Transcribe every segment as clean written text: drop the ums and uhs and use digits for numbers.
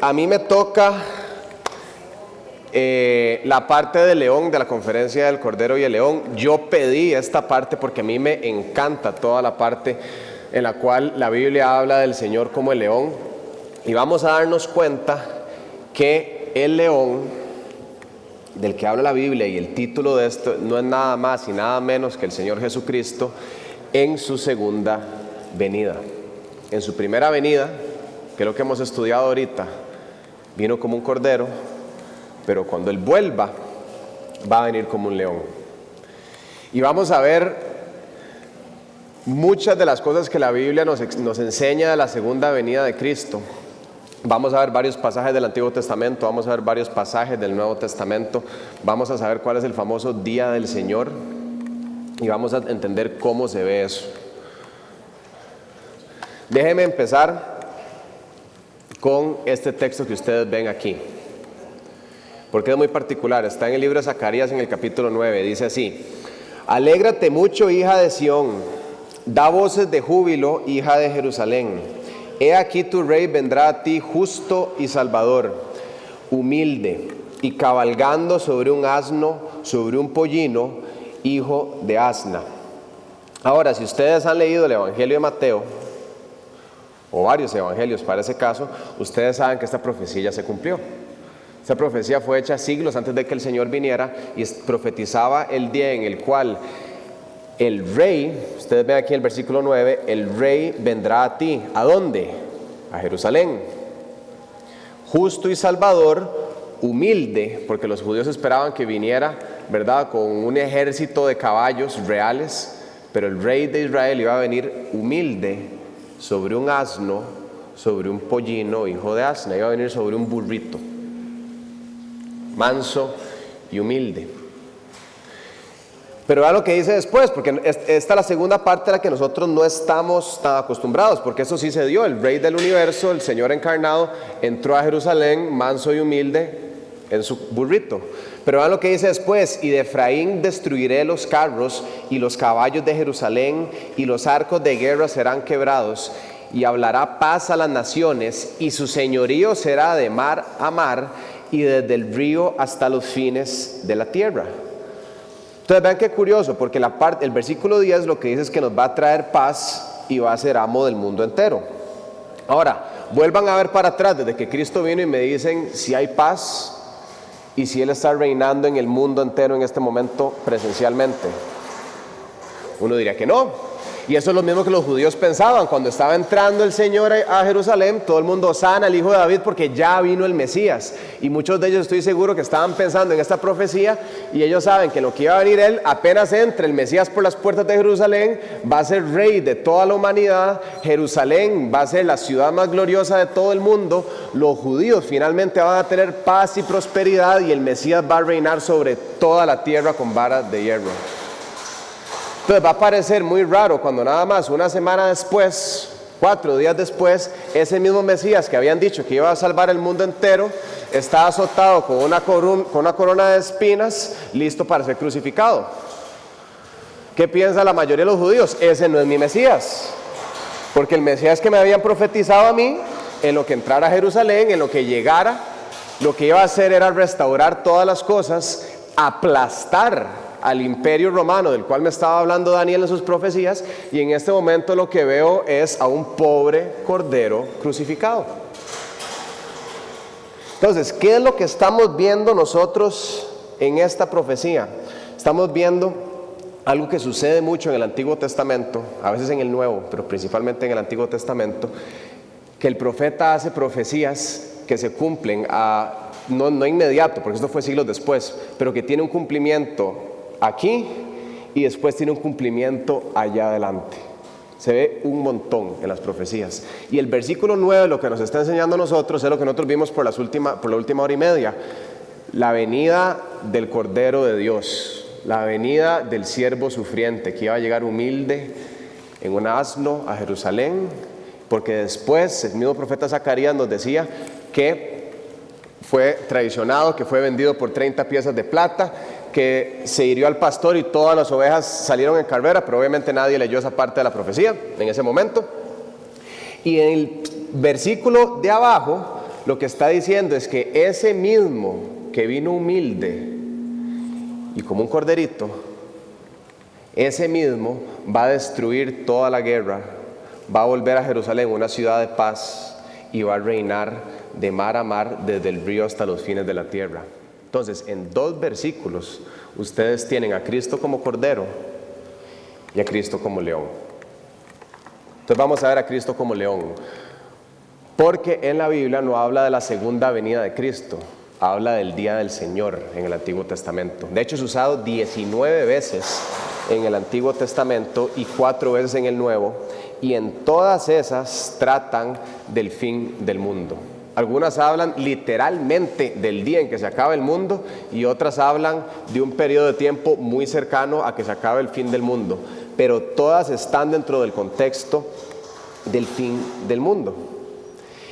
a mí me toca la parte del león, de la conferencia del Cordero y el León. Yo pedí esta parte porque a mí me encanta toda la parte en la cual la Biblia habla del Señor como el león. Y vamos a darnos cuenta que el león del que habla la Biblia y el título de esto no es nada más y nada menos que el Señor Jesucristo en su segunda venida. En su primera venida, que es lo que hemos estudiado ahorita, vino como un cordero, pero cuando Él vuelva, va a venir como un león. Y vamos a ver muchas de las cosas que la Biblia nos enseña de la segunda venida de Cristo. Vamos a ver varios pasajes del Antiguo Testamento, vamos a ver varios pasajes del Nuevo Testamento, vamos a saber cuál es el famoso Día del Señor y vamos a entender cómo se ve eso. Déjenme empezar con este texto que ustedes ven aquí, porque es muy particular. Está en el libro de Zacarías en el capítulo 9, dice así: alégrate mucho, hija de Sión, da voces de júbilo, hija de Jerusalén. He aquí tu rey vendrá a ti justo y salvador, humilde y cabalgando sobre un asno, sobre un pollino, hijo de asna. Ahora, si ustedes han leído el Evangelio de Mateo, o varios evangelios para ese caso, ustedes saben que esta profecía ya se cumplió. Esta profecía fue hecha siglos antes de que el Señor viniera y profetizaba el día en el cual el rey, ustedes ven aquí en el versículo 9, el rey vendrá a ti. ¿A dónde? A Jerusalén. Justo y salvador, humilde, porque los judíos esperaban que viniera, ¿verdad?, con un ejército de caballos reales, pero el rey de Israel iba a venir humilde, sobre un asno, sobre un pollino, hijo de asna, iba a venir sobre un burrito, manso y humilde. Pero vean lo que dice después, porque esta es la segunda parte a la que nosotros no estamos tan acostumbrados, porque eso sí se dio. El rey del universo, el Señor encarnado, entró a Jerusalén manso y humilde en su burrito. Pero vean lo que dice después: y de Efraín destruiré los carros y los caballos de Jerusalén, y los arcos de guerra serán quebrados, y hablará paz a las naciones, y su señorío será de mar a mar, y desde el río hasta los fines de la tierra. Entonces vean qué curioso, porque el versículo 10 lo que dice es que nos va a traer paz y va a ser amo del mundo entero. Ahora, vuelvan a ver para atrás desde que Cristo vino y me dicen si hay paz y si Él está reinando en el mundo entero en este momento presencialmente. Uno diría que no. Y eso es lo mismo que los judíos pensaban cuando estaba entrando el Señor a Jerusalén. Todo el mundo hosana al hijo de David, porque ya vino el Mesías. Y muchos de ellos, estoy seguro, que estaban pensando en esta profecía, y ellos saben que lo que iba a venir Él, apenas entre el Mesías por las puertas de Jerusalén, va a ser rey de toda la humanidad. Jerusalén va a ser la ciudad más gloriosa de todo el mundo. Los judíos finalmente van a tener paz y prosperidad, y el Mesías va a reinar sobre toda la tierra con varas de hierro. Entonces va a parecer muy raro cuando nada más una semana después, 4 días después, ese mismo Mesías que habían dicho que iba a salvar el mundo entero, está azotado con una corona de espinas, listo para ser crucificado. ¿Qué piensa la mayoría de los judíos? Ese no es mi Mesías, porque el Mesías que me habían profetizado a mí, en lo que entrara a Jerusalén, en lo que llegara, lo que iba a hacer era restaurar todas las cosas, aplastar al imperio romano del cual me estaba hablando Daniel en sus profecías, y en este momento lo que veo es a un pobre cordero crucificado. Entonces, ¿qué es lo que estamos viendo nosotros en esta profecía? Estamos viendo algo que sucede mucho en el Antiguo Testamento, a veces en el Nuevo, pero principalmente en el Antiguo Testamento, que el profeta hace profecías que se cumplen no inmediato, porque esto fue siglos después, pero que tiene un cumplimiento aquí y después tiene un cumplimiento allá adelante. Se ve un montón en las profecías. Y el versículo 9 lo que nos está enseñando a nosotros es lo que nosotros vimos por la última hora y media: la venida del Cordero de Dios, la venida del siervo sufriente que iba a llegar humilde en un asno a Jerusalén, porque después el mismo profeta Zacarías nos decía que fue traicionado, que fue vendido por 30 piezas de plata, que se hirió al pastor y todas las ovejas salieron en carrera, pero obviamente nadie leyó esa parte de la profecía en ese momento. Y en el versículo de abajo lo que está diciendo es que ese mismo que vino humilde y como un corderito, ese mismo va a destruir toda la guerra, va a volver a Jerusalén una ciudad de paz y va a reinar de mar a mar desde el río hasta los fines de la tierra. Entonces, en 2 versículos, ustedes tienen a Cristo como cordero y a Cristo como león. Entonces vamos a ver a Cristo como león, porque en la Biblia no habla de la segunda venida de Cristo, habla del día del Señor en el Antiguo Testamento. De hecho, es usado 19 veces en el Antiguo Testamento y 4 veces en el Nuevo, y en todas esas tratan del fin del mundo. Algunas hablan literalmente del día en que se acaba el mundo y otras hablan de un periodo de tiempo muy cercano a que se acabe el fin del mundo, pero todas están dentro del contexto del fin del mundo.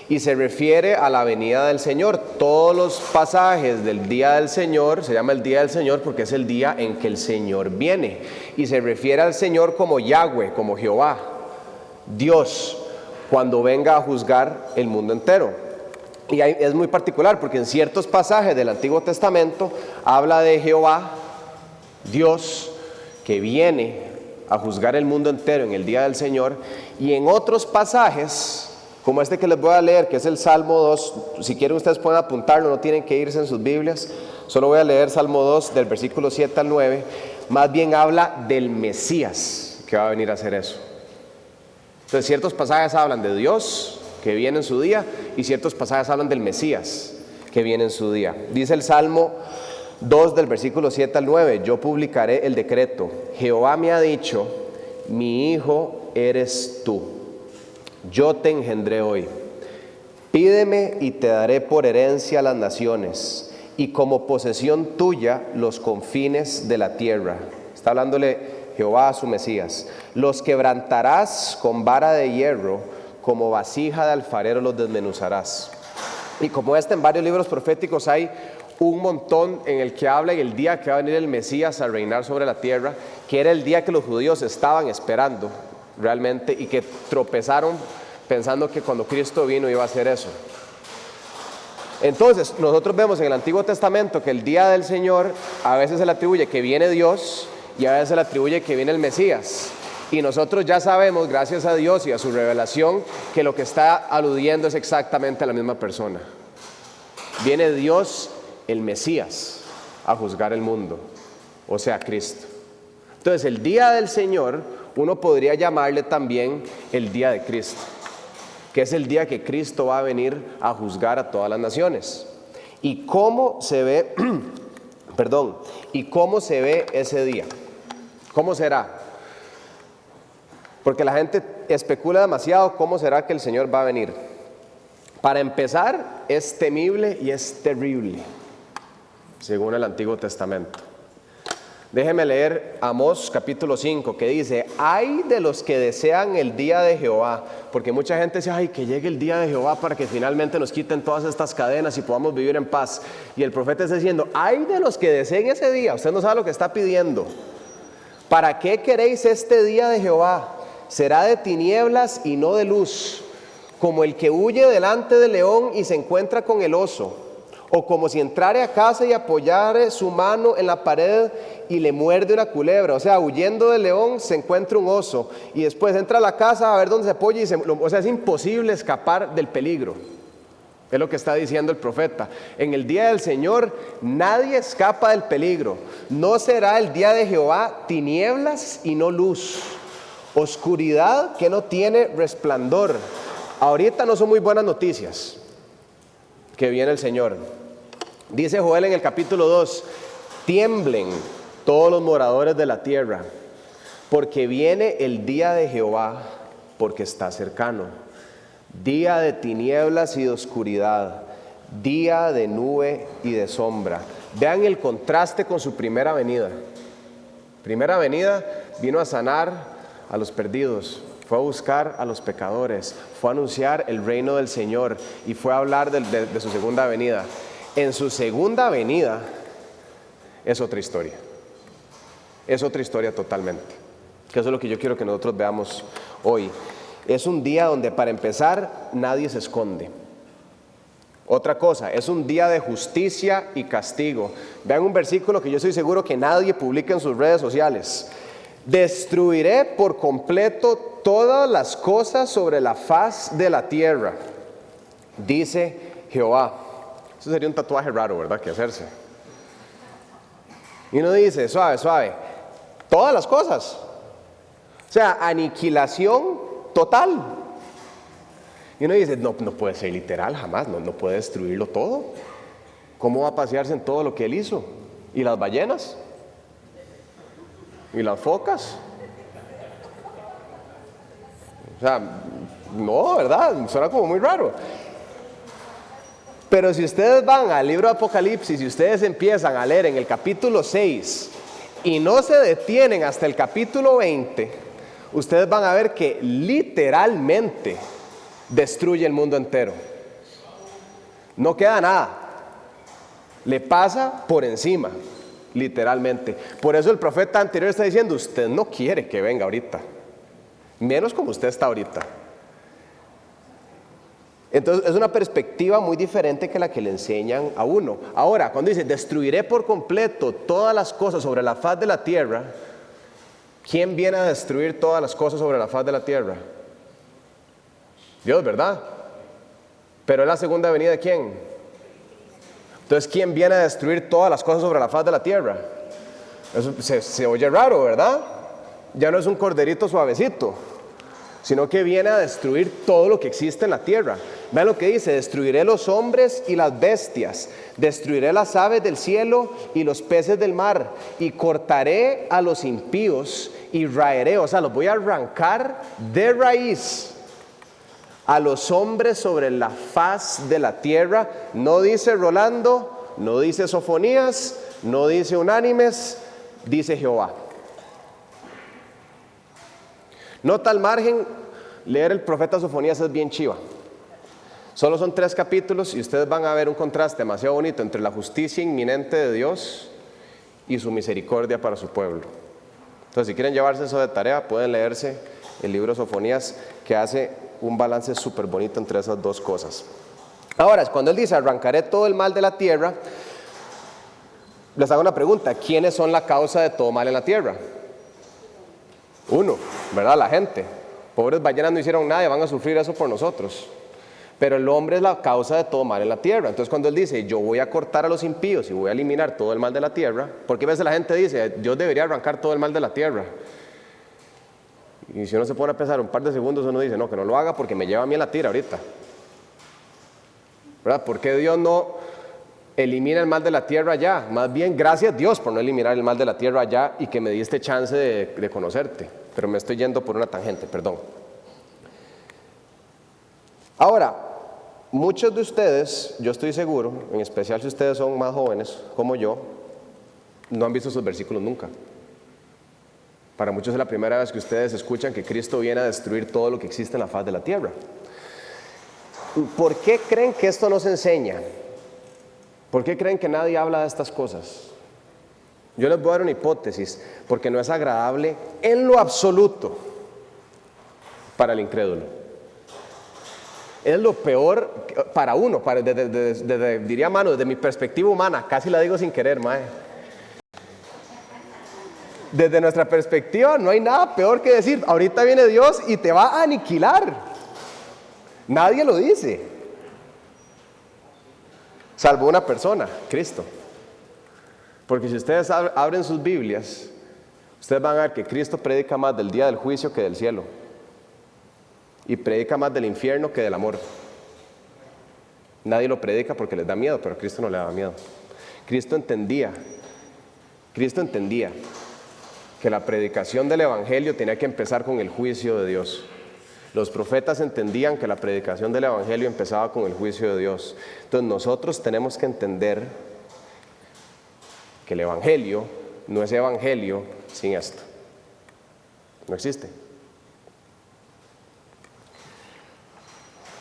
Y se refiere a la venida del Señor. Todos los pasajes del día del Señor, se llama el día del Señor porque es el día en que el Señor viene. Y se refiere al Señor como Yahweh, como Jehová, Dios, cuando venga a juzgar el mundo entero. Y es muy particular porque en ciertos pasajes del Antiguo Testamento habla de Jehová, Dios, que viene a juzgar el mundo entero en el día del Señor. Y en otros pasajes, como este que les voy a leer, que es el Salmo 2, si quieren ustedes pueden apuntarlo, no tienen que irse en sus Biblias, solo voy a leer Salmo 2 del versículo 7 al 9, más bien habla del Mesías que va a venir a hacer eso. Entonces ciertos pasajes hablan de Dios que viene en su día y ciertos pasajes hablan del Mesías que viene en su día. Dice el Salmo 2 del versículo 7 al 9, yo publicaré el decreto, Jehová me ha dicho, mi hijo eres tú, yo te engendré hoy, pídeme y te daré por herencia las naciones y como posesión tuya los confines de la tierra. Está hablándole Jehová a su Mesías. Los quebrantarás con vara de hierro, como vasija de alfarero los desmenuzarás. Y como en varios libros proféticos hay un montón en el que habla y el día que va a venir el Mesías a reinar sobre la tierra, que era el día que los judíos estaban esperando realmente y que tropezaron pensando que cuando Cristo vino iba a hacer eso. Entonces nosotros vemos en el Antiguo Testamento que el día del Señor a veces se le atribuye que viene Dios y a veces se le atribuye que viene el Mesías. Y nosotros ya sabemos, gracias a Dios y a su revelación, que lo que está aludiendo es exactamente a la misma persona. Viene Dios, el Mesías, a juzgar el mundo, o sea, Cristo. Entonces, el día del Señor, uno podría llamarle también el día de Cristo, que es el día que Cristo va a venir a juzgar a todas las naciones. ¿Y cómo se ve, ¿y cómo se ve ese día? ¿Cómo será? Porque la gente especula demasiado cómo será que el Señor va a venir. Para empezar, es temible y es terrible, según el Antiguo Testamento. Déjeme leer Amós capítulo 5, que dice, ay de los que desean el día de Jehová, porque mucha gente dice, ay, que llegue el día de Jehová para que finalmente nos quiten todas estas cadenas y podamos vivir en paz. Y el profeta está diciendo, ay de los que deseen ese día. Usted no sabe lo que está pidiendo. ¿Para qué queréis este día de Jehová? Será de tinieblas y no de luz, como el que huye delante del león y se encuentra con el oso, o como si entrare a casa y apoyare su mano en la pared y le muerde una culebra. O sea, huyendo del león se encuentra un oso y después entra a la casa a ver dónde se apoya o sea, es imposible escapar del peligro. Es lo que está diciendo el profeta. En el día del Señor nadie escapa del peligro. No será el día de Jehová tinieblas y no luz, oscuridad que no tiene resplandor. Ahorita no son muy buenas noticias que viene el Señor. Dice Joel en el capítulo 2, tiemblen todos los moradores de la tierra, porque viene el día de Jehová, porque está cercano. Día de tinieblas y de oscuridad, día de nube y de sombra. Vean el contraste con su primera venida. Primera venida vino a sanar a los perdidos, fue a buscar a los pecadores, fue a anunciar el reino del Señor y fue a hablar de su segunda venida. En su segunda venida es otra historia totalmente, que eso es lo que yo quiero que nosotros veamos hoy. Es un día donde, para empezar, nadie se esconde. Otra cosa, es un día de justicia y castigo. Vean un versículo que yo estoy seguro que nadie publica en sus redes sociales. Destruiré por completo todas las cosas sobre la faz de la tierra, dice Jehová. Eso sería un tatuaje raro, ¿verdad? Que hacerse. Y uno dice, suave, suave, todas las cosas. O sea, aniquilación total. Y uno dice, no puede ser literal, jamás, no puede destruirlo todo. ¿Cómo va a pasearse en todo lo que él hizo? ¿Y las ballenas? ¿Y las focas? O sea, no, ¿verdad? Suena como muy raro. Pero si ustedes van al libro de Apocalipsis y ustedes empiezan a leer en el capítulo 6 y no se detienen hasta el capítulo 20, ustedes van a ver que literalmente destruye el mundo entero. No queda nada. Le pasa por encima, literalmente. Por eso el profeta anterior está diciendo, usted no quiere que venga ahorita, menos como usted está ahorita. Entonces es una perspectiva muy diferente que la que le enseñan a uno. Ahora, cuando dice, destruiré por completo todas las cosas sobre la faz de la tierra, ¿quién viene a destruir todas las cosas sobre la faz de la tierra? Dios, ¿verdad? Pero es la segunda venida de ¿quién? Entonces, ¿quién viene a destruir todas las cosas sobre la faz de la tierra? Eso se oye raro, ¿verdad? Ya no es un corderito suavecito, sino que viene a destruir todo lo que existe en la tierra. Vean lo que dice, destruiré los hombres y las bestias, destruiré las aves del cielo y los peces del mar, y cortaré a los impíos y raeré, o sea, los voy a arrancar de raíz a los hombres sobre la faz de la tierra. No dice Rolando, no dice Sofonías, no dice Unánimes, dice Jehová. Nota al margen, leer el profeta Sofonías es bien chiva. Solo son 3 capítulos y ustedes van a ver un contraste demasiado bonito entre la justicia inminente de Dios y su misericordia para su pueblo. Entonces, si quieren llevarse eso de tarea, pueden leerse el libro Sofonías, que hace un balance súper bonito entre esas dos cosas. Ahora, cuando él dice, arrancaré todo el mal de la tierra, les hago una pregunta, ¿quiénes son la causa de todo mal en la tierra? Uno, ¿verdad? La gente. Pobres ballenas no hicieron nada y van a sufrir eso por nosotros. Pero el hombre es la causa de todo mal en la tierra. Entonces cuando él dice, yo voy a cortar a los impíos y voy a eliminar todo el mal de la tierra, porque a veces la gente dice, Dios debería arrancar todo el mal de la tierra. Y si uno se pone a pensar un par de segundos, uno dice, no, que no lo haga porque me lleva a mí a la tira ahorita, ¿verdad? ¿Por qué Dios no elimina el mal de la tierra ya? Más bien, gracias a Dios por no eliminar el mal de la tierra ya y que me diste chance de conocerte. Pero me estoy yendo por una tangente, perdón. Ahora, muchos de ustedes, yo estoy seguro, en especial si ustedes son más jóvenes como yo, no han visto esos versículos nunca. Para muchos es la primera vez que ustedes escuchan que Cristo viene a destruir todo lo que existe en la faz de la tierra. ¿Por qué creen que esto nos enseña? ¿Por qué creen que nadie habla de estas cosas? Yo les voy a dar una hipótesis, porque no es agradable en lo absoluto para el incrédulo. Es lo peor para uno, diría mano, desde mi perspectiva humana, casi la digo sin querer, mae. Desde nuestra perspectiva no hay nada peor que decir, ahorita viene Dios y te va a aniquilar. Nadie lo dice, salvo una persona, Cristo. Porque si ustedes abren sus Biblias, ustedes van a ver que Cristo predica más del día del juicio que del cielo. Y predica más del infierno que del amor. Nadie lo predica porque les da miedo, pero a Cristo no le daba miedo. Cristo entendía que la predicación del Evangelio tenía que empezar con el juicio de Dios. Los profetas entendían que la predicación del Evangelio empezaba con el juicio de Dios. Entonces nosotros tenemos que entender que el Evangelio no es Evangelio sin esto. No existe.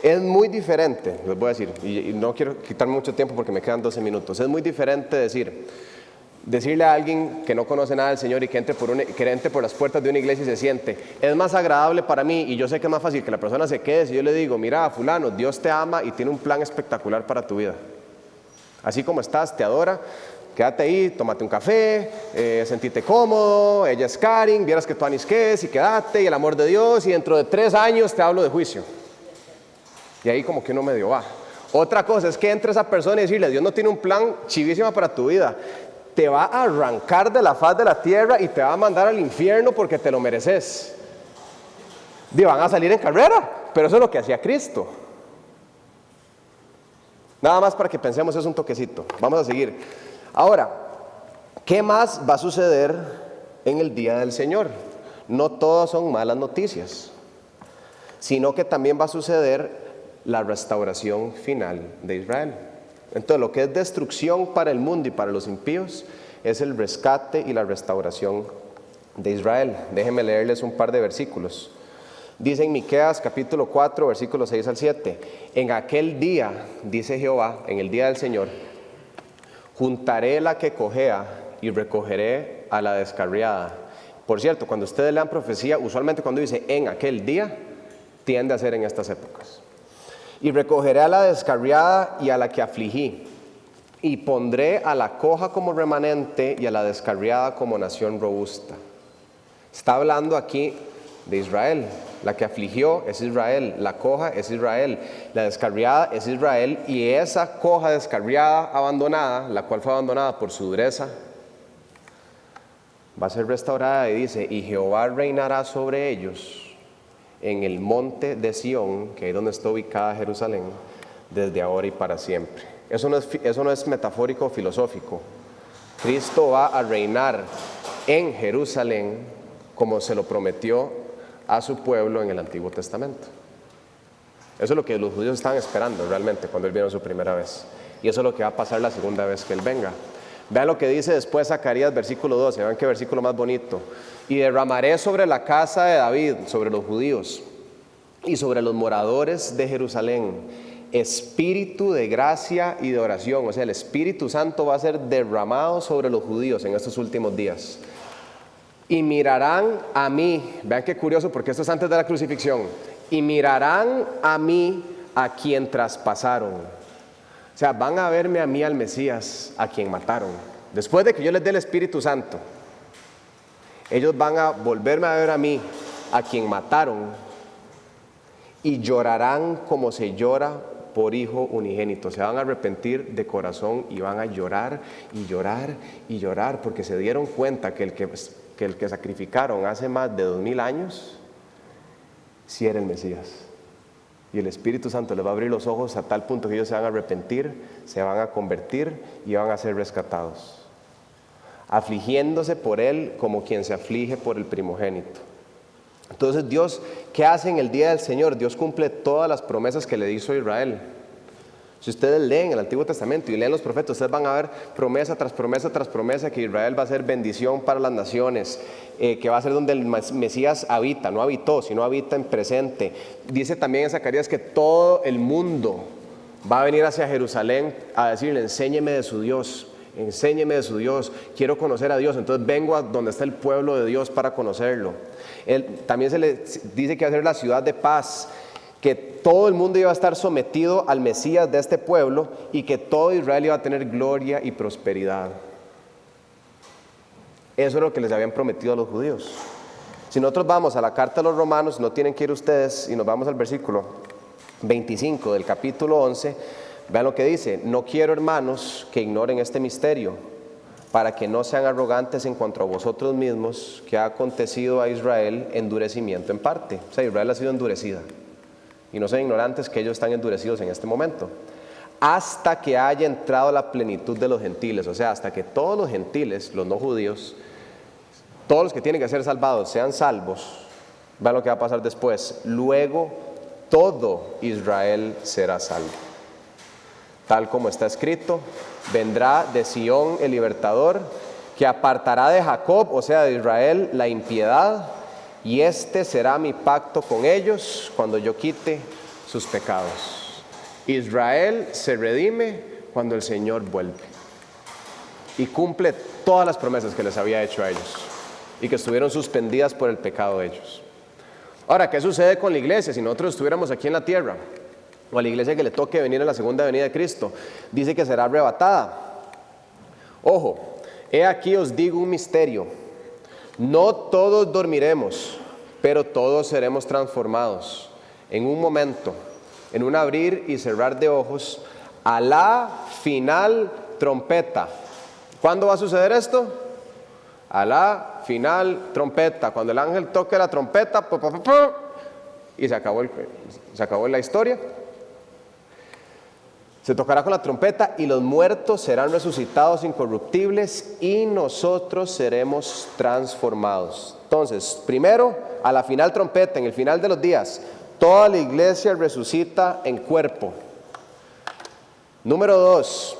Es muy diferente, les voy a decir, y no quiero quitar mucho tiempo porque me quedan 12 minutos. Es muy diferente decir, decirle a alguien que no conoce nada del Señor y que entre por las puertas de una iglesia y se siente, es más agradable para mí, y yo sé que es más fácil que la persona se quede si yo le digo, mira, fulano, Dios te ama y tiene un plan espectacular para tu vida. Así como estás, te adora, quédate ahí, tómate un café, sentite cómodo, ella es Karin, vieras que tú anisques y quédate, y el amor de Dios, y dentro de 3 años te hablo de juicio. Y ahí como que uno medio va. Otra cosa es que entre esa persona y decirle, Dios no tiene un plan chivísima para tu vida. Te va a arrancar de la faz de la tierra y te va a mandar al infierno porque te lo mereces. Y van a salir en carrera, pero eso es lo que hacía Cristo. Nada más para que pensemos, es un toquecito. Vamos a seguir. Ahora, ¿qué más va a suceder en el día del Señor? No todas son malas noticias, sino que también va a suceder la restauración final de Israel. Entonces, lo que es destrucción para el mundo y para los impíos es el rescate y la restauración de Israel. Déjenme leerles un par de versículos. Dice en Miqueas capítulo 4, versículos 6 al 7: en aquel día, dice Jehová, en el día del Señor, juntaré la que cojea y recogeré a la descarriada. Por cierto, cuando ustedes lean profecía, usualmente cuando dice en aquel día, tiende a ser en estas épocas. Y recogeré a la descarriada y a la que afligí, y pondré a la coja como remanente y a la descarriada como nación robusta. Está hablando aquí de Israel. La que afligió es Israel, la coja es Israel, la descarriada es Israel, y esa coja descarriada abandonada, la cual fue abandonada por su dureza, va a ser restaurada, y dice, y Jehová reinará sobre ellos en el monte de Sión, que es donde está ubicada Jerusalén, desde ahora y para siempre. Eso no es metafórico o filosófico. Cristo va a reinar en Jerusalén como se lo prometió a su pueblo en el Antiguo Testamento. Eso es lo que los judíos estaban esperando realmente cuando Él vino su primera vez. Y eso es lo que va a pasar la segunda vez que Él venga. Vean lo que dice después Zacarías, versículo 12. Vean qué versículo más bonito. Y derramaré sobre la casa de David, sobre los judíos, y sobre los moradores de Jerusalén, espíritu de gracia y de oración. O sea, el Espíritu Santo va a ser derramado sobre los judíos en estos últimos días. Y mirarán a mí. Vean qué curioso, porque esto es antes de la crucifixión. Y mirarán a mí, a quien traspasaron. O sea, van a verme a mí, al Mesías, a quien mataron. Después de que yo les dé el Espíritu Santo, ellos van a volverme a ver a mí, a quien mataron, y llorarán como se llora por hijo unigénito. Se van a arrepentir de corazón y van a llorar y llorar y llorar, porque se dieron cuenta que el que sacrificaron hace más de 2000 años, sí era el Mesías. Y el Espíritu Santo les va a abrir los ojos a tal punto que ellos se van a arrepentir, se van a convertir y van a ser rescatados, afligiéndose por Él como quien se aflige por el primogénito. Entonces Dios, ¿qué hace en el día del Señor? Dios cumple todas las promesas que le hizo a Israel. Si ustedes leen el Antiguo Testamento y leen los profetas, ustedes van a ver promesa tras promesa tras promesa que Israel va a ser bendición para las naciones, que va a ser donde el Mesías habita, no habitó, sino habita en presente. Dice también en Zacarías que todo el mundo va a venir hacia Jerusalén a decirle, enséñeme de su Dios, quiero conocer a Dios. Entonces vengo a donde está el pueblo de Dios para conocerlo. También se le dice que va a ser la ciudad de paz, que todo el mundo iba a estar sometido al Mesías de este pueblo y que todo Israel iba a tener gloria y prosperidad. Eso es lo que les habían prometido a los judíos. Si nosotros vamos a la carta a los romanos, no tienen que ir ustedes, y nos vamos al versículo 25 del capítulo 11, vean lo que dice: no quiero, hermanos, que ignoren este misterio, para que no sean arrogantes en cuanto a vosotros mismos, que ha acontecido a Israel endurecimiento en parte. O sea, Israel ha sido endurecida. Y no sean ignorantes que ellos están endurecidos en este momento, hasta que haya entrado la plenitud de los gentiles. O sea, hasta que todos los gentiles, los no judíos, todos los que tienen que ser salvados, sean salvos. Vean lo que va a pasar después. Luego todo Israel será salvo. Tal como está escrito: vendrá de Sión el libertador, que apartará de Jacob, o sea de Israel, la impiedad, y este será mi pacto con ellos cuando yo quite sus pecados. Israel se redime cuando el Señor vuelve. y cumple todas las promesas que les había hecho a ellos y que estuvieron suspendidas por el pecado de ellos. Ahora, ¿qué sucede con la iglesia si nosotros estuviéramos aquí en la tierra? O a la iglesia que le toque venir en la segunda venida de Cristo. Dice que será arrebatada. Ojo, he aquí os digo un misterio. No todos dormiremos, pero todos seremos transformados en un momento, en un abrir y cerrar de ojos, a la final trompeta. ¿Cuándo va a suceder esto? A la final trompeta. Cuando el ángel toque la trompeta, y se acabó la historia. Se tocará con la trompeta y los muertos serán resucitados incorruptibles y nosotros seremos transformados. Entonces, primero, a la final trompeta, en el final de los días, toda la iglesia resucita en cuerpo. Número 2,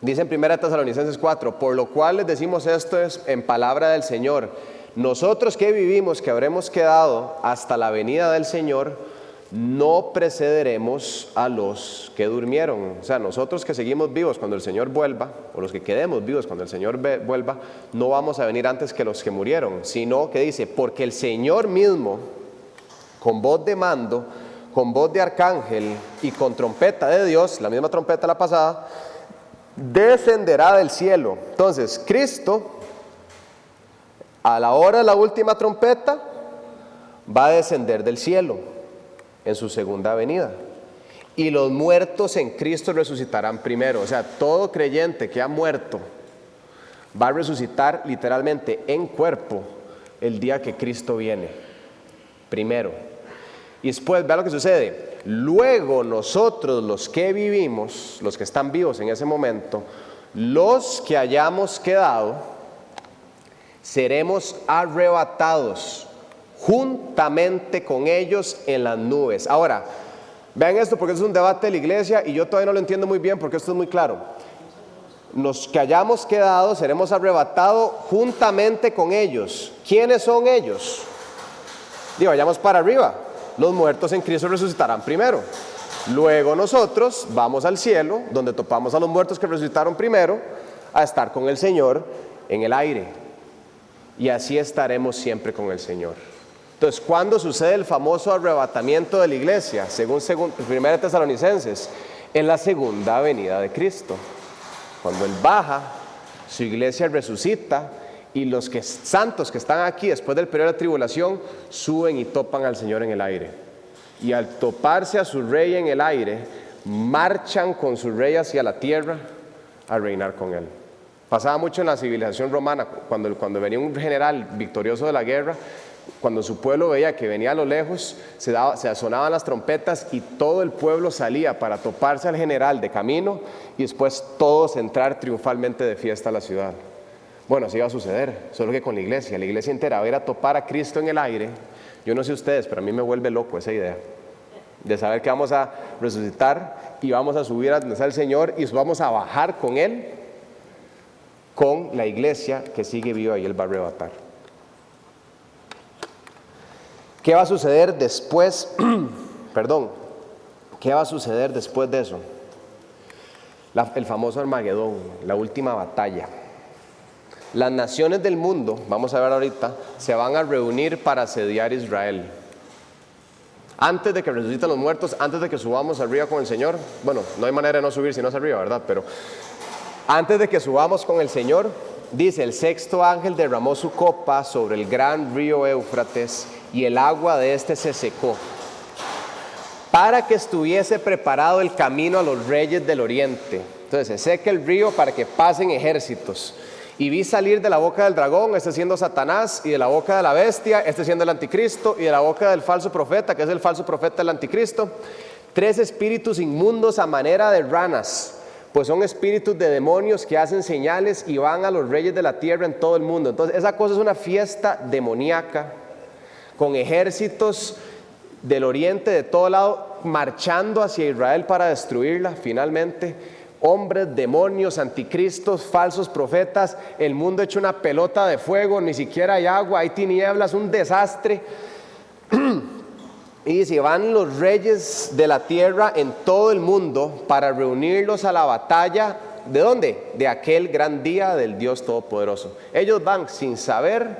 dice en 1 Tesalonicenses 4, por lo cual les decimos esto es en palabra del Señor. Nosotros que vivimos, que habremos quedado hasta la venida del Señor, no precederemos a los que durmieron. O sea, nosotros que seguimos vivos cuando el Señor vuelva, o los que quedemos vivos cuando el Señor vuelva, no vamos a venir antes que los que murieron, sino que dice, porque el Señor mismo, con voz de mando, con voz de arcángel y con trompeta de Dios, la misma trompeta la pasada, descenderá del cielo. Entonces, Cristo, a la hora de la última trompeta, va a descender del cielo en su segunda venida. Y los muertos en Cristo resucitarán primero. O sea, todo creyente que ha muerto va a resucitar literalmente en cuerpo el día que Cristo viene. Primero. Y después, vea lo que sucede. Luego nosotros, los que vivimos, los que están vivos en ese momento, los que hayamos quedado, seremos arrebatados juntamente con ellos en las nubes. Ahora, vean esto porque es un debate de la iglesia y yo todavía no lo entiendo muy bien porque esto es muy claro. Los que hayamos quedado seremos arrebatados juntamente con ellos. ¿Quiénes son ellos? Digo, vayamos para arriba. Los muertos en Cristo resucitarán primero. Luego nosotros vamos al cielo, donde topamos a los muertos que resucitaron primero, a estar con el Señor en el aire. Y así estaremos siempre con el Señor. Entonces, ¿cuándo sucede el famoso arrebatamiento de la iglesia? Según 1 Tesalonicenses, en la segunda venida de Cristo. Cuando Él baja, su iglesia resucita y los santos que están aquí después del periodo de tribulación suben y topan al Señor en el aire. Y al toparse a su rey en el aire, marchan con su rey hacia la tierra a reinar con Él. Pasaba mucho en la civilización romana, cuando venía un general victorioso de la guerra, cuando su pueblo veía que venía a lo lejos, se sonaban las trompetas y todo el pueblo salía para toparse al general de camino y después todos entrar triunfalmente de fiesta a la ciudad. Bueno, así va a suceder, solo que con la iglesia entera va a ir a topar a Cristo en el aire. Yo no sé ustedes, pero a mí me vuelve loco esa idea de saber que vamos a resucitar y vamos a subir a donde está el Señor y vamos a bajar con Él, con la iglesia que sigue viva y Él va a arrebatar. ¿Qué va a suceder después? ¿Qué va a suceder después de eso? El famoso Armagedón, la última batalla. Las naciones del mundo, vamos a ver ahorita, se van a reunir para asediar Israel. Antes de que resuciten los muertos, antes de que subamos arriba con el Señor, bueno, no hay manera de no subir si no es arriba, ¿verdad? Pero antes de que subamos con el Señor, dice, el sexto ángel derramó su copa sobre el gran río Éufrates y el agua de este se secó, para que estuviese preparado el camino a los reyes del oriente. Entonces se seca el río para que pasen ejércitos. Y vi salir de la boca del dragón, este siendo Satanás, y de la boca de la bestia, este siendo el anticristo, y de la boca del falso profeta, que es el falso profeta del anticristo, 3 espíritus inmundos a manera de ranas, pues son espíritus de demonios que hacen señales y van a los reyes de la tierra en todo el mundo. Entonces esa cosa es una fiesta demoníaca, con ejércitos del oriente, de todo lado, marchando hacia Israel para destruirla finalmente. Hombres, demonios, anticristos, falsos profetas, el mundo hecho una pelota de fuego, ni siquiera hay agua, hay tinieblas, un desastre. Y dice, van los reyes de la tierra en todo el mundo para reunirlos a la batalla ¿de dónde? De aquel gran día del Dios Todopoderoso. Ellos van sin saber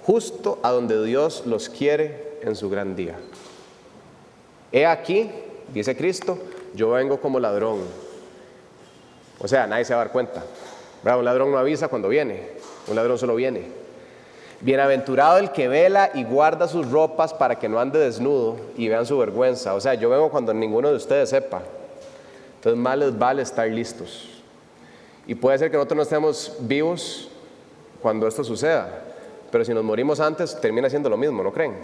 justo a donde Dios los quiere en su gran día. He aquí, dice Cristo, yo vengo como ladrón. O sea, nadie se va a dar cuenta. ¿Verdad? Un ladrón no avisa cuando viene, un ladrón solo viene. Bienaventurado el que vela y guarda sus ropas para que no ande desnudo y vean su vergüenza. O sea, yo vengo cuando ninguno de ustedes sepa. Entonces más les vale estar listos. Y puede ser que nosotros no estemos vivos cuando esto suceda, pero si nos morimos antes termina siendo lo mismo, ¿no creen?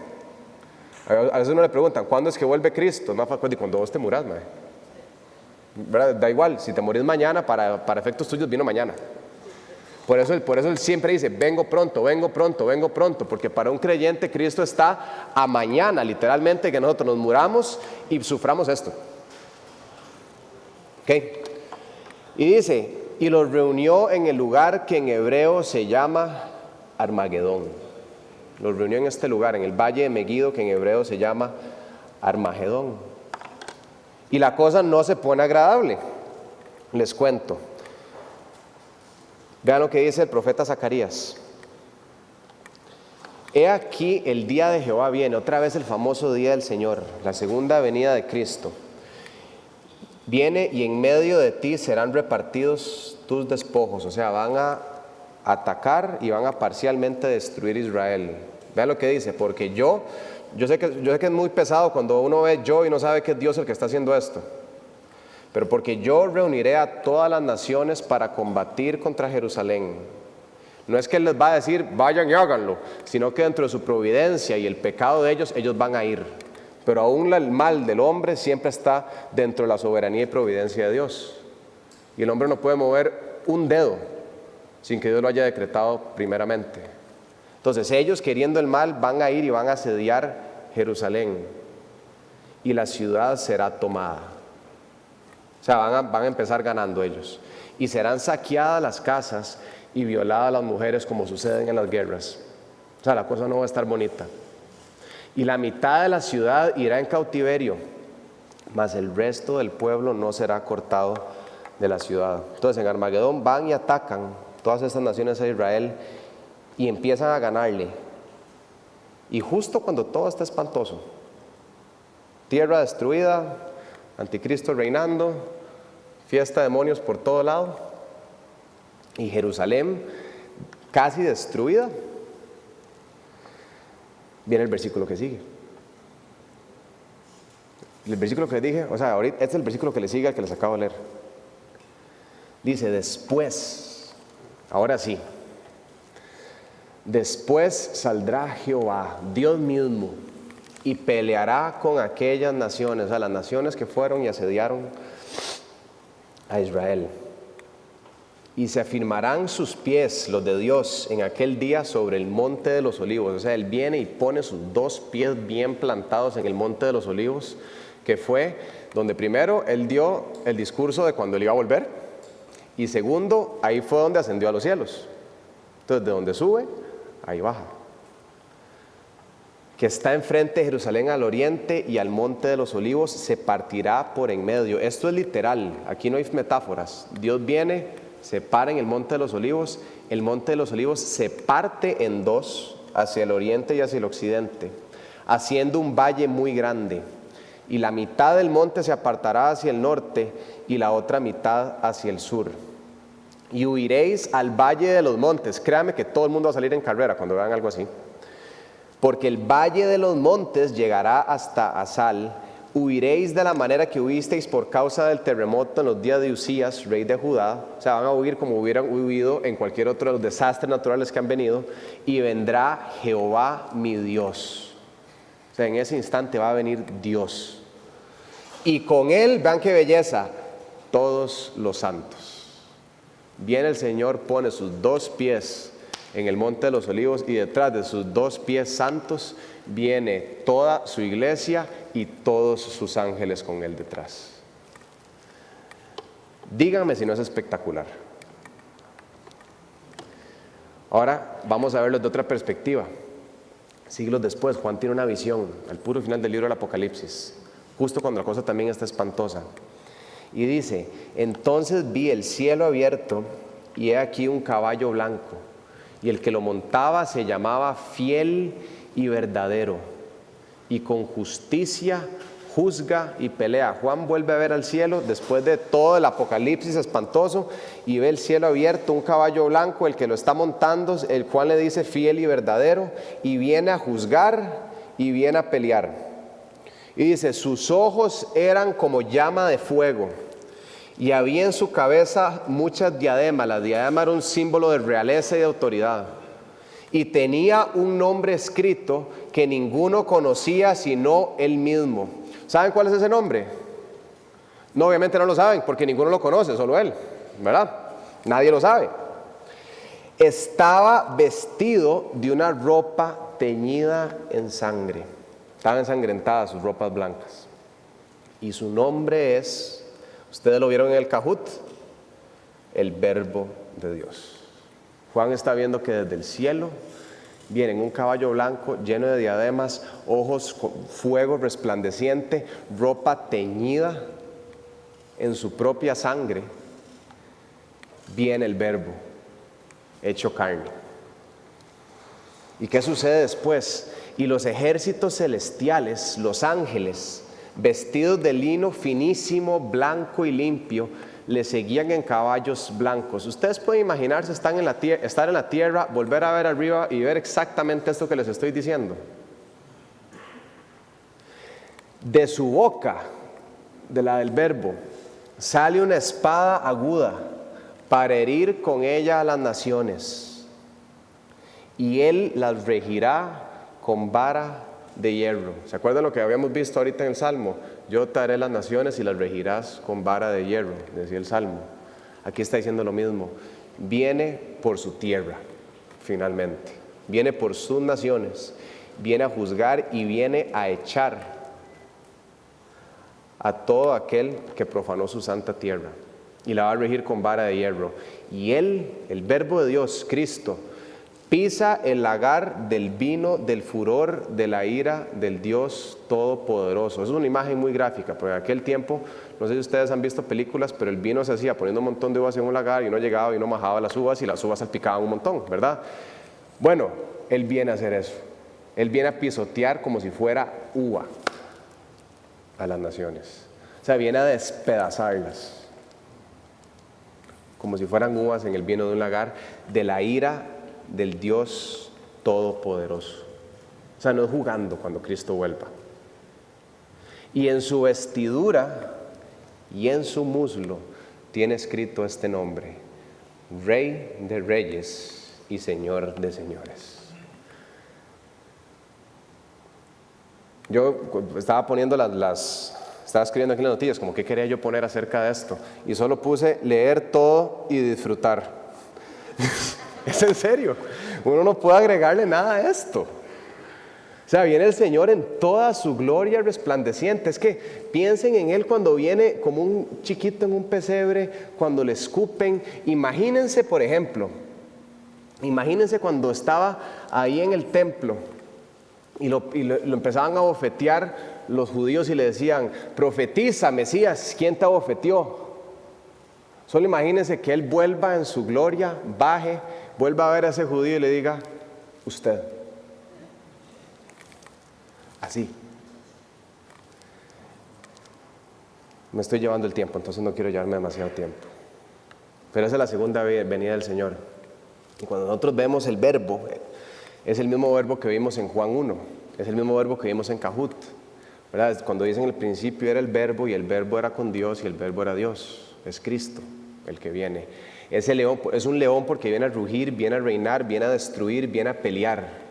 A veces uno le preguntan, ¿cuándo es que vuelve Cristo? Más fácil, cuando vos te murás, mae. ¿Verdad? Da igual, si te morís mañana, para efectos tuyos vino mañana. Por eso él siempre dice, vengo pronto, vengo pronto, vengo pronto, porque para un creyente Cristo está a mañana, literalmente, que nosotros nos muramos y suframos esto. ¿Okay? Y dice, y los reunió en el lugar que en hebreo se llama Armagedón. Los reunió en este lugar, en el valle de Megido, que en hebreo se llama Armagedón. Y la cosa no se pone agradable. Les cuento. Vean lo que dice el profeta Zacarías. He aquí el día de Jehová viene, otra vez el famoso día del Señor, la segunda venida de Cristo. Viene y en medio de ti serán repartidos tus despojos, o sea, van a atacar y van a parcialmente destruir Israel. Vean lo que dice, porque yo sé que es muy pesado cuando uno ve yo y no sabe que es Dios el que está haciendo esto. Pero porque yo reuniré a todas las naciones para combatir contra Jerusalén. No es que Él les va a decir, vayan y háganlo, sino que dentro de su providencia y el pecado de ellos van a ir. Pero aún el mal del hombre siempre está dentro de la soberanía y providencia de Dios. Y el hombre no puede mover un dedo sin que Dios lo haya decretado primeramente. Entonces ellos, queriendo el mal, van a ir y van a asediar Jerusalén. Y la ciudad será tomada. O sea, van a empezar ganando ellos. Y serán saqueadas las casas y violadas las mujeres, como suceden en las guerras. O sea, la cosa no va a estar bonita. Y la mitad de la ciudad irá en cautiverio, mas el resto del pueblo no será cortado de la ciudad. Entonces en Armagedón van y atacan todas estas naciones a Israel y empiezan a ganarle. Y justo cuando todo está espantoso, tierra destruida, anticristo reinando, fiesta de demonios por todo lado, y Jerusalén casi destruida, viene el versículo que sigue. El versículo que les dije, o sea, ahorita este es el versículo que le sigue al que les acabo de leer. Dice, después, ahora sí, después saldrá Jehová, Dios mismo, y peleará con aquellas naciones, o sea, las naciones que fueron y asediaron a Israel. Y se afirmarán sus pies, los de Dios, en aquel día sobre el monte de los olivos. O sea, Él viene y pone sus dos pies bien plantados en el monte de los olivos, que fue donde primero Él dio el discurso de cuando Él iba a volver, y segundo, ahí fue donde ascendió a los cielos. Entonces, de donde sube, ahí baja. Que está enfrente de Jerusalén al oriente y al monte de los olivos se partirá por en medio. Esto es literal, aquí no hay metáforas. Dios viene, se para en el monte de los olivos se parte en dos, hacia el oriente y hacia el occidente, haciendo un valle muy grande, y la mitad del monte se apartará hacia el norte y la otra mitad hacia el sur. Y huiréis al valle de los montes. Créame que todo el mundo va a salir en carrera cuando vean algo así, porque el valle de los montes llegará hasta Asal. Huiréis de la manera que huisteis por causa del terremoto en los días de Usías, rey de Judá. O sea, van a huir como hubieran huido en cualquier otro de los desastres naturales que han venido. Y vendrá Jehová mi Dios. O sea, en ese instante va a venir Dios. Y con Él, vean qué belleza, todos los santos. Viene el Señor, pone sus dos pies en el monte de los olivos, y detrás de sus dos pies santos viene toda su iglesia y todos sus ángeles con Él detrás. Díganme si no es espectacular. Ahora vamos a verlo de otra perspectiva. Siglos después, Juan tiene una visión al puro final del libro del Apocalipsis, justo cuando la cosa también está espantosa. Y dice, entonces vi el cielo abierto y he aquí un caballo blanco, y el que lo montaba se llamaba Fiel y Verdadero, y con justicia juzga y pelea. Juan vuelve a ver al cielo después de todo el apocalipsis espantoso y ve el cielo abierto, un caballo blanco, el que lo está montando, el cual le dice Fiel y Verdadero, y viene a juzgar y viene a pelear. Y dice, sus ojos eran como llama de fuego, y había en su cabeza muchas diademas. La diadema era un símbolo de realeza y de autoridad. Y tenía un nombre escrito que ninguno conocía sino él mismo. ¿Saben cuál es ese nombre? No, obviamente no lo saben, porque ninguno lo conoce, solo él, ¿verdad? Nadie lo sabe. Estaba vestido de una ropa teñida en sangre. Estaban ensangrentadas sus ropas blancas. Y su nombre es, ustedes lo vieron en el Cajut, el Verbo de Dios. Juan está viendo que desde el cielo viene un caballo blanco lleno de diademas, ojos con fuego resplandeciente, ropa teñida en su propia sangre. Viene el Verbo hecho carne. ¿Y qué sucede después? Y los ejércitos celestiales, los ángeles, vestidos de lino finísimo, blanco y limpio, le seguían en caballos blancos. Ustedes pueden imaginarse estar en la tierra, volver a ver arriba y ver exactamente esto que les estoy diciendo. De su boca, de la del Verbo, sale una espada aguda para herir con ella a las naciones, y él las regirá con vara de hierro. ¿Se acuerdan lo que habíamos visto ahorita en el Salmo? Yo te haré las naciones y las regirás con vara de hierro, decía el Salmo. Aquí está diciendo lo mismo. Viene por su tierra, finalmente. Viene por sus naciones, viene a juzgar y viene a echar a todo aquel que profanó su santa tierra, y la va a regir con vara de hierro. Y él, el Verbo de Dios, Cristo, pisa el lagar del vino del furor de la ira del Dios Todopoderoso. Es una imagen muy gráfica, porque en aquel tiempo, no sé si ustedes han visto películas, pero el vino se hacía poniendo un montón de uvas en un lagar, y uno llegaba y uno majaba las uvas y las uvas salpicaban un montón, ¿verdad? Bueno, él viene a hacer eso. Él viene a pisotear como si fuera uva a las naciones. O sea, viene a despedazarlas como si fueran uvas en el vino de un lagar, de la ira del Dios Todopoderoso. O sea, no es jugando cuando Cristo vuelva. Y en su vestidura y en su muslo tiene escrito este nombre: Rey de Reyes y Señor de Señores. Yo estaba poniendo estaba escribiendo aquí las noticias, como qué quería yo poner acerca de esto, y solo puse leer todo y disfrutar. Es en serio, uno no puede agregarle nada a esto. O sea, viene el Señor en toda su gloria resplandeciente. Es que piensen en Él cuando viene como un chiquito en un pesebre, cuando le escupen. Imagínense, por ejemplo, cuando estaba ahí en el templo y lo empezaban a bofetear los judíos y le decían: profetiza, Mesías, ¿quién te bofeteó? Solo imagínense que Él vuelva en su gloria, baje, vuelva a ver a ese judío y le diga: usted. Así. Me estoy llevando el tiempo, entonces no quiero llevarme demasiado tiempo. Pero esa es la segunda venida del Señor. Y cuando nosotros vemos el verbo, es el mismo verbo que vimos en Juan 1, es el mismo verbo que vimos en Cajut, ¿verdad? Cuando dicen en el principio era el verbo, y el verbo era con Dios, y el verbo era Dios. Es Cristo el que viene. Ese león es un león porque viene a rugir, viene a reinar, viene a destruir, viene a pelear.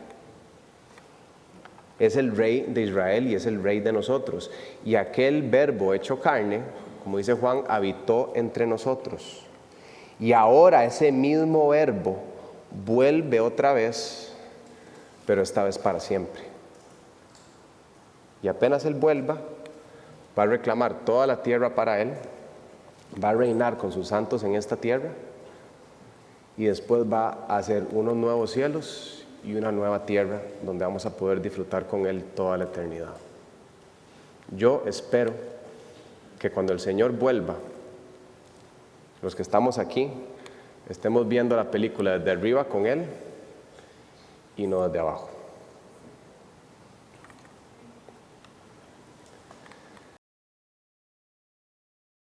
Es el Rey de Israel y es el Rey de nosotros. Y aquel verbo hecho carne, como dice Juan, habitó entre nosotros. Y ahora ese mismo verbo vuelve otra vez, pero esta vez para siempre. Y apenas Él vuelva, va a reclamar toda la tierra para Él, va a reinar con sus santos en esta tierra, y después va a hacer unos nuevos cielos y una nueva tierra donde vamos a poder disfrutar con Él toda la eternidad. Yo espero que cuando el Señor vuelva, los que estamos aquí, estemos viendo la película desde arriba con Él y no desde abajo.